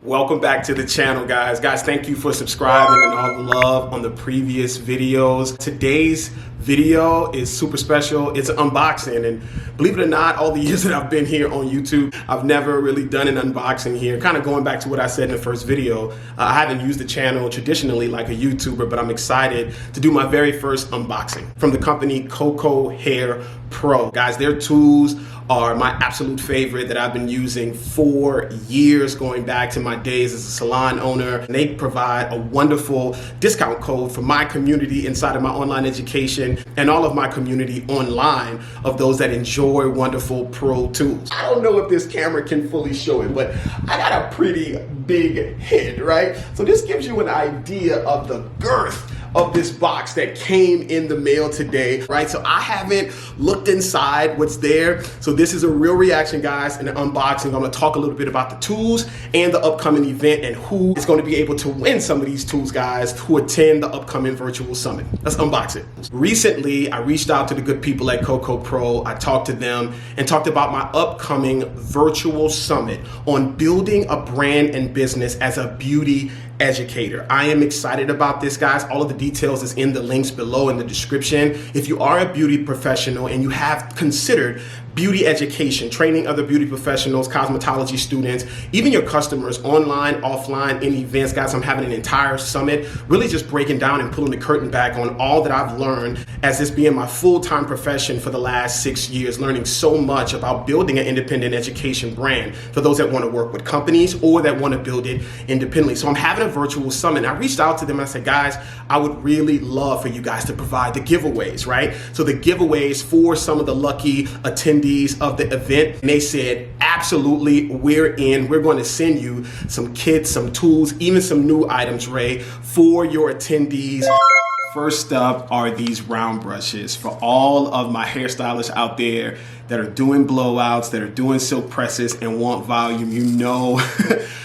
Welcome back to the channel, guys. Thank you for subscribing and all the love on the previous videos. Today's video is super special. It's an unboxing, and believe it or not, all the years that I've been here on YouTube, I've never really done an unboxing here. Kind of going back to what I said in the first video, I haven't used the channel traditionally like a YouTuber, but I'm excited to do my very first unboxing from the company Cocco Pro. Guys, their tools are my absolute favorite that I've been using for years, going back to my days as a salon owner. And they provide a wonderful discount code for my community inside of my online education and all of my community online of those that enjoy wonderful pro tools. I don't know if this camera can fully show it, but I got a pretty big head, right? So this gives you an idea of the girth of this box that came in the mail today, right? So I haven't looked inside what's there. So this is a real reaction, guys, and an unboxing. I'm gonna talk a little bit about the tools and the upcoming event and who is gonna be able to win some of these tools, guys, who attend the upcoming virtual summit. Let's unbox it. Recently, I reached out to the good people at Cocco Pro. I talked to them and talked about my upcoming virtual summit on building a brand and business as a beauty educator. I am excited about this, guys. All of the details is in the links below in the description. If you are a beauty professional and you have considered beauty education, training other beauty professionals, cosmetology students, even your customers online, offline, in events, guys, I'm having an entire summit, really just breaking down and pulling the curtain back on all that I've learned as this being my full-time profession for the last 6 years, learning so much about building an independent education brand for those that want to work with companies or that want to build it independently. So I'm having a virtual summit. I reached out to them and I said, guys, I would really love for you guys to provide the giveaways, right? So the giveaways for some of the lucky attendees of the event, and they said, absolutely, we're in. We're going to send you some kits, some tools, even some new items, Ray, for your attendees. First up are these round brushes for all of my hairstylists out there that are doing blowouts, that are doing silk presses and want volume. You know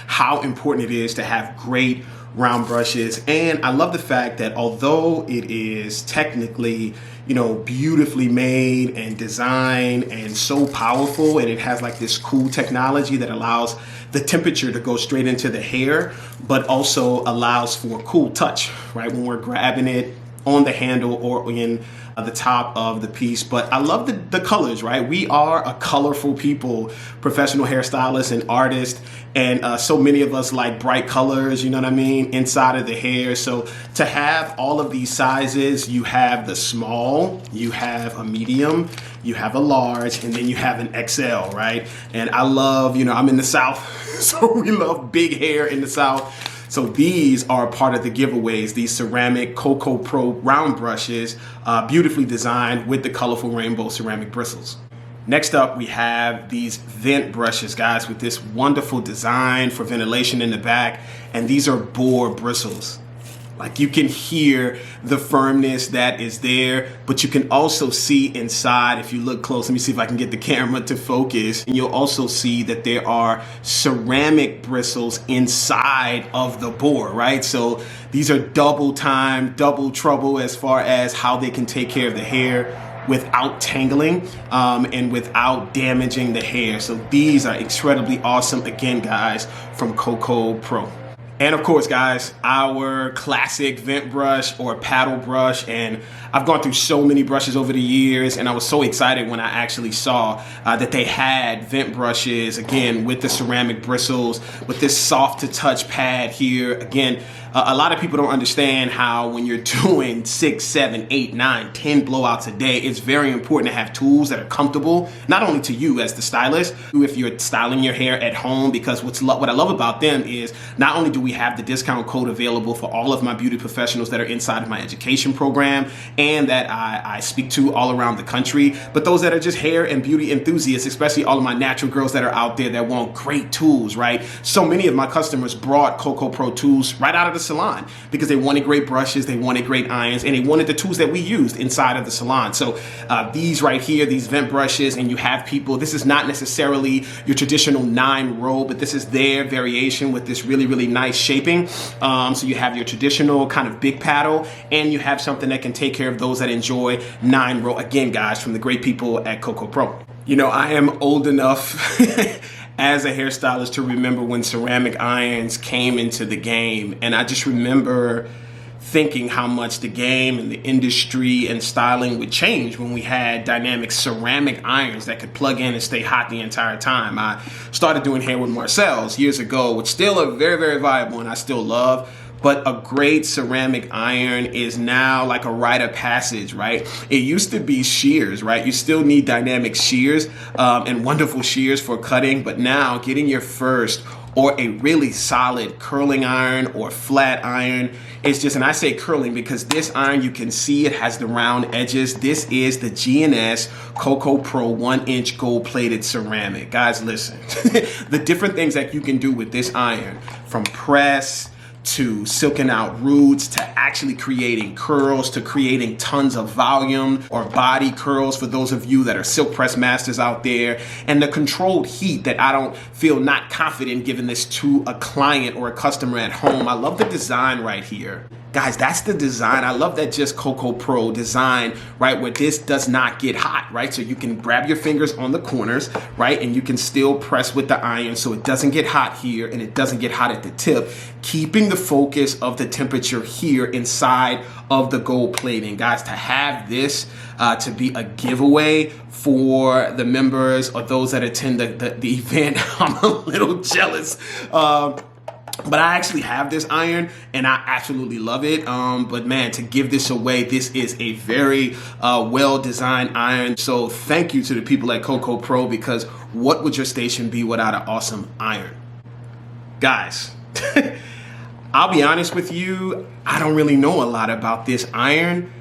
how important it is to have great round brushes. And I love the fact that although it is technically, you know, beautifully made and designed and so powerful, and it has like this cool technology that allows the temperature to go straight into the hair, but also allows for a cool touch, right? When we're grabbing it on the handle or in the top of the piece. But I love the colors, right? We are a colorful people, professional hairstylists and artists, and so many of us like bright colors, you know what I mean, inside of the hair. So to have all of these sizes, you have the small, you have a medium, you have a large, and then you have an XL, right? And I love, you know, I'm in the South, so we love big hair in the South. So these are part of the giveaways, these ceramic Cocco Pro round brushes, beautifully designed with the colorful rainbow ceramic bristles. Next up, we have these vent brushes, guys, with this wonderful design for ventilation in the back. And these are boar bristles. Like, you can hear the firmness that is there, but you can also see inside, if you look close, let me see if I can get the camera to focus, and you'll also see that there are ceramic bristles inside of the boar, right? So these are double time, double trouble as far as how they can take care of the hair without tangling and without damaging the hair. So these are incredibly awesome, again, guys, from Cocco Pro. And of course, guys, our classic vent brush or paddle brush. And I've gone through so many brushes over the years, and I was so excited when I actually saw that they had vent brushes, again, with the ceramic bristles, with this soft to touch pad here. Again, a lot of people don't understand how when you're doing 6, 7, 8, 9, 10 blowouts a day, it's very important to have tools that are comfortable, not only to you as the stylist, if you're styling your hair at home, because what I love about them is not only do we have the discount code available for all of my beauty professionals that are inside of my education program and that I speak to all around the country, but those that are just hair and beauty enthusiasts, especially all of my natural girls that are out there that want great tools, right? So many of my customers brought Cocco Pro tools right out of the salon because they wanted great brushes, they wanted great irons, and they wanted the tools that we used inside of the salon. So these right here, these vent brushes, and you have people, this is not necessarily your traditional 9-row, but this is their variation with this really, really nice shaping. So you have your traditional kind of big paddle, and you have something that can take care of those that enjoy 9-row. Again, guys, from the great people at Cocco Pro. You know, I am old enough as a hairstylist to remember when ceramic irons came into the game. And I just remember thinking how much the game and the industry and styling would change when we had dynamic ceramic irons that could plug in and stay hot the entire time. I started doing hair with Marcel's years ago, which still are very, very viable and I still love. But a great ceramic iron is now like a rite of passage, right? It used to be shears, right? You still need dynamic shears and wonderful shears for cutting, but now getting your first or a really solid curling iron or flat iron, it's just, and I say curling because this iron, you can see it has the round edges. This is the G&S Cocco Pro 1-inch gold-plated ceramic. Guys, listen, the different things that you can do with this iron, from press to silking out roots, to actually creating curls, to creating tons of volume or body curls for those of you that are Silkpress masters out there, and the controlled heat that I don't feel not confident giving this to a client or a customer at home. I love the design right here. Guys, that's the design. I love that just Cocco Pro design, right, where this does not get hot, right? So you can grab your fingers on the corners, right, and you can still press with the iron so it doesn't get hot here and it doesn't get hot at the tip, keeping the focus of the temperature here inside of the gold plating. Guys, to have this to be a giveaway for the members or those that attend the event, I'm a little jealous. But I actually have this iron and I absolutely love it. But man, to give this away, this is a very well-designed iron. So thank you to the people at Cocco Pro, because what would your station be without an awesome iron? Guys, I'll be honest with you, I don't really know a lot about this iron,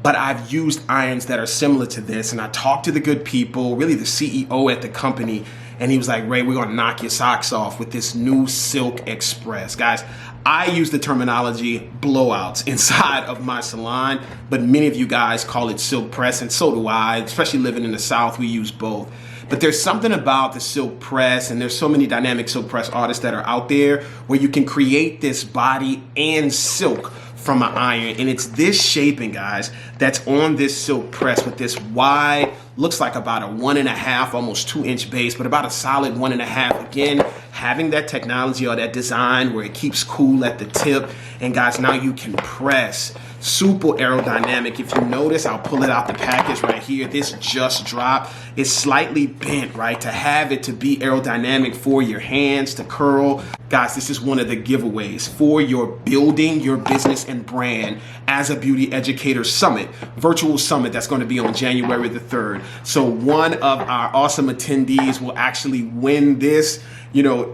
but I've used irons that are similar to this, and I talked to the good people, really the CEO at the company, and he was like, Ray, we're gonna knock your socks off with this new Silk Express. Guys, I use the terminology blowouts inside of my salon, but many of you guys call it Silkpress, and so do I, especially living in the South, we use both. But there's something about the Silkpress, and there's so many dynamic Silkpress artists that are out there where you can create this body and silk from an iron, and it's this shaping, guys, that's on this Silkpress with this wide, looks like about a 1.5, almost 2-inch base, but about a solid 1.5. Again, having that technology or that design where it keeps cool at the tip, and guys, now you can press. Super aerodynamic. If you notice, I'll pull it out the package right here. This just dropped. It's slightly bent, right? To have it to be aerodynamic for your hands to curl. Guys, this is one of the giveaways for your building your business and brand as a beauty educator summit, virtual summit that's going to be on January the 3rd. So one of our awesome attendees will actually win this.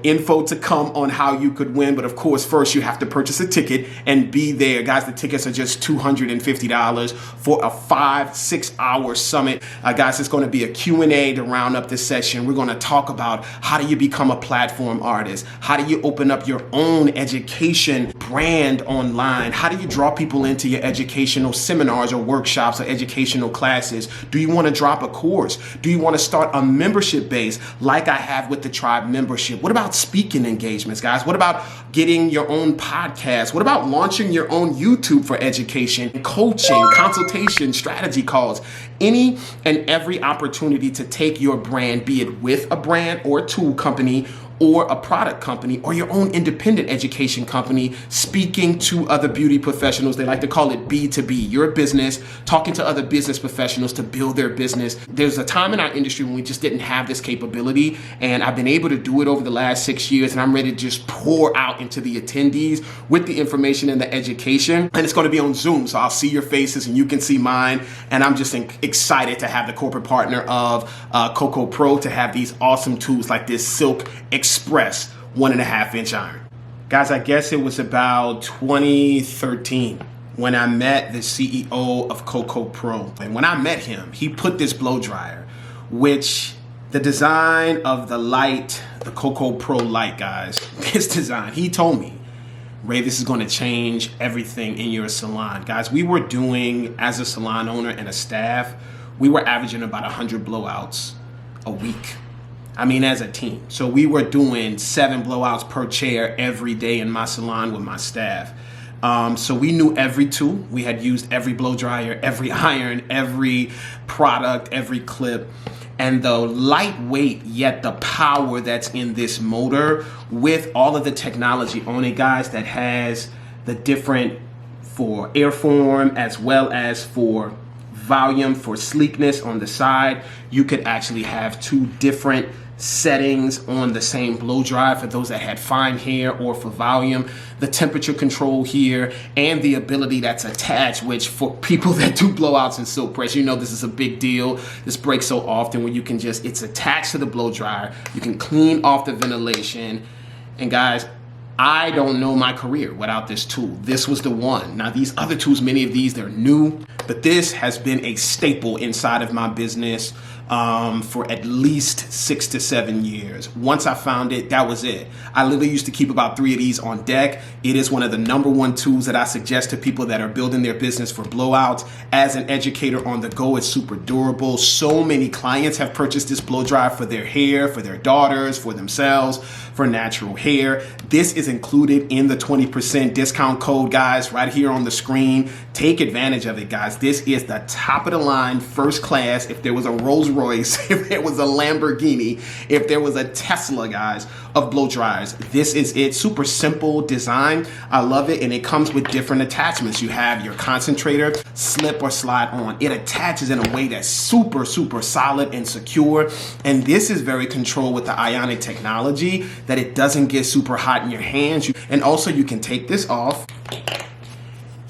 Info to come on how you could win. But of course, first you have to purchase a ticket and be there. Guys, the tickets are just $250 for a 5-6 hour summit. Guys, it's going to be a Q&A to round up this session. We're going to talk about how do you become a platform artist? How do you open up your own education brand online? How do you draw people into your educational seminars or workshops or educational classes? Do you want to drop a course? Do you want to start a membership base like I have with the Tribe membership? What about speaking engagements, guys? What about getting your own podcast? What about launching your own YouTube for education, coaching, consultation, strategy calls? Any and every opportunity to take your brand, be it with a brand or a tool company or a product company or your own independent education company, speaking to other beauty professionals. They like to call it B2B, your business, talking to other business professionals to build their business. There's a time in our industry when we just didn't have this capability, and I've been able to do it over the last 6 years, and I'm ready to just pour out into the attendees with the information and the education. And it's going to be on Zoom, so I'll see your faces and you can see mine, and I'm just excited to have the corporate partner of Cocco Pro to have these awesome tools like this Silk Express 1.5-inch iron. Guys, I guess it was about 2013 when I met the CEO of Cocco Pro. And when I met him, he put this blow dryer, which the design of the light, the Cocco Pro light, guys, this design, he told me, Ray, this is going to change everything in your salon. Guys, we were doing, as a salon owner and a staff, we were averaging about 100 blowouts a week. I mean, as a team. So we were doing 7 blowouts per chair every day in my salon with my staff. So we knew every tool. We had used every blow dryer, every iron, every product, every clip. And the lightweight yet the power that's in this motor with all of the technology on it, guys, that has the different for airform as well as for volume, for sleekness on the side. You could actually have two different settings on the same blow dry for those that had fine hair or for volume. The temperature control here and the ability that's attached, which for people that do blowouts in Silkpress, you know this is a big deal. This breaks so often when you can just, it's attached to the blow dryer. You can clean off the ventilation. And guys, I don't know my career without this tool. This was the one. Now these other tools, many of these, they're new, but this has been a staple inside of my business for at least 6 to 7 years. Once I found it, that was it. I literally used to keep about 3 of these on deck. It is one of the #1 tools that I suggest to people that are building their business for blowouts. As an educator on the go, it's super durable. So many clients have purchased this blow dryer for their hair, for their daughters, for themselves, for natural hair. This is included in the 20% discount code, guys, right here on the screen. Take advantage of it, guys. This is the top of the line, first class. If there was a Rolls Royce, if there was a Lamborghini, if there was a Tesla, guys, of blow dryers, this is it. Super simple design. I love it. And it comes with different attachments. You have your concentrator, slip or slide on. It attaches in a way that's super, super solid and secure. And this is very controlled with the ionic technology that it doesn't get super hot in your hands. And also you can take this off.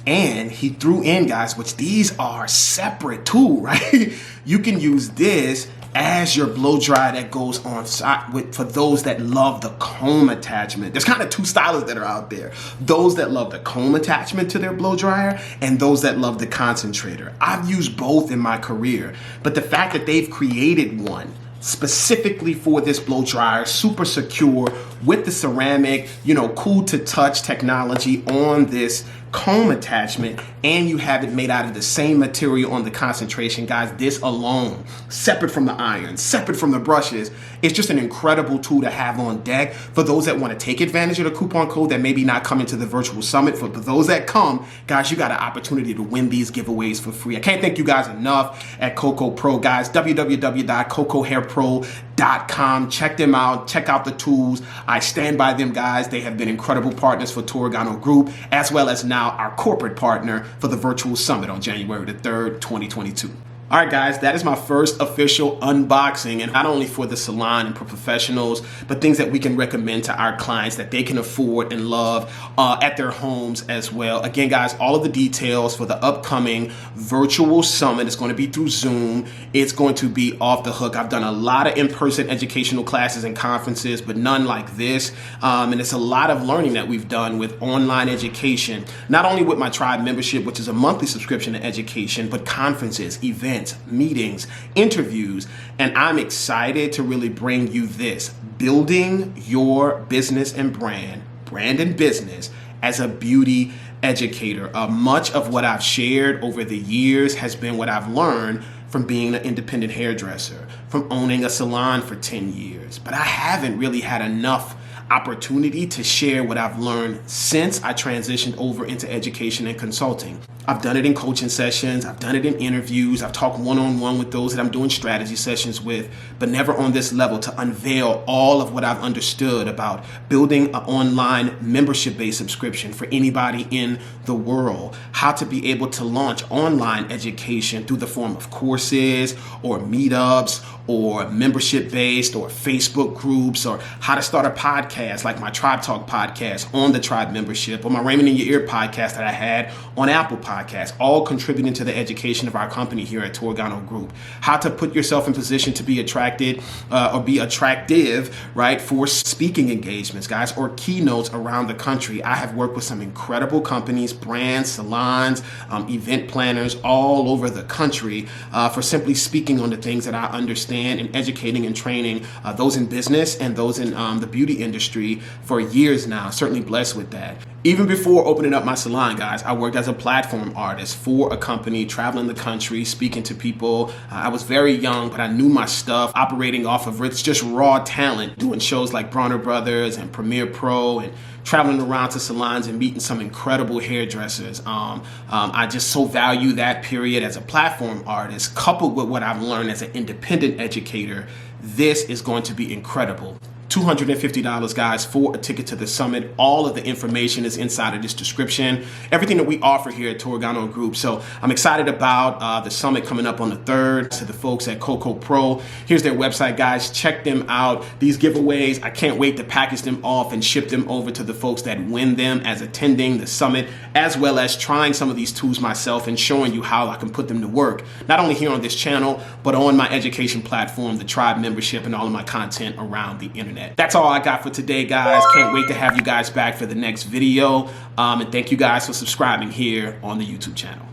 And he threw in, guys, which these are separate too, right? You can use this as your blow dryer that goes on side with, for those that love the comb attachment. There's kind of two stylists that are out there. Those that love the comb attachment to their blow dryer and those that love the concentrator. I've used both in my career, but the fact that they've created one specifically for this blow dryer, super secure with the ceramic, you know, cool to touch technology on this comb attachment, and you have it made out of the same material on the concentration, guys. This alone, separate from the iron, separate from the brushes, it's just an incredible tool to have on deck for those that want to take advantage of the coupon code that maybe not coming to the virtual summit. For those that come, guys, you got an opportunity to win these giveaways for free. I can't thank you guys enough at Cocco Pro, guys. www.coccohairpro.com. Check them out. Check out the tools. I stand by them, guys. They have been incredible partners for Torgano Group, as well as now our corporate partner for the virtual summit on January the 3rd, 2022. All right, guys, that is my first official unboxing, and not only for the salon and for professionals, but things that we can recommend to our clients that they can afford and love at their homes as well. Again, guys, all of the details for the upcoming virtual summit is going to be through Zoom. It's going to be off the hook. I've done a lot of in-person educational classes and conferences, but none like this. And it's a lot of learning that we've done with online education, not only with my Tribe membership, which is a monthly subscription to education, but conferences, events, meetings, interviews, and I'm excited to really bring you this, building your business and brand and business as a beauty educator. Much of what I've shared over the years has been what I've learned from being an independent hairdresser, from owning a salon for 10 years, but I haven't really had enough opportunity to share what I've learned since I transitioned over into education and consulting. I've done it in coaching sessions, I've done it in interviews, I've talked one-on-one with those that I'm doing strategy sessions with, but never on this level to unveil all of what I've understood about building an online membership-based subscription for anybody in the world, how to be able to launch online education through the form of courses or meetups or membership-based or Facebook groups, or how to start a podcast like my Tribe Talk podcast on the Tribe membership, or my Raymond in Your Ear podcast that I had on Apple Podcasts, all contributing to the education of our company here at Torgano Group. How to put yourself in position to be attracted or be attractive, right, for speaking engagements, guys, or keynotes around the country. I have worked with some incredible companies, brands, salons, event planners all over the country for simply speaking on the things that I understand and educating and training those in business and those in the beauty industry industry for years now, certainly blessed with that. Even before opening up my salon, guys, I worked as a platform artist for a company, traveling the country, speaking to people. I was very young, but I knew my stuff, operating off of it's just raw talent, doing shows like Bronner Brothers and Premiere Pro, and traveling around to salons and meeting some incredible hairdressers. I just so value that period as a platform artist, coupled with what I've learned as an independent educator. This is going to be incredible. $250, guys, for a ticket to the summit. All of the information is inside of this description. Everything that we offer here at Torgano Group. So I'm excited about the summit coming up on the 3rd. To the folks at Cocco Pro, here's their website, guys. Check them out. These giveaways, I can't wait to package them off and ship them over to the folks that win them as attending the summit, as well as trying some of these tools myself and showing you how I can put them to work, not only here on this channel, but on my education platform, the Tribe membership, and all of my content around the internet. That's all I got for today, guys. Can't wait to have you guys back for the next video. And thank you guys for subscribing here on the YouTube channel.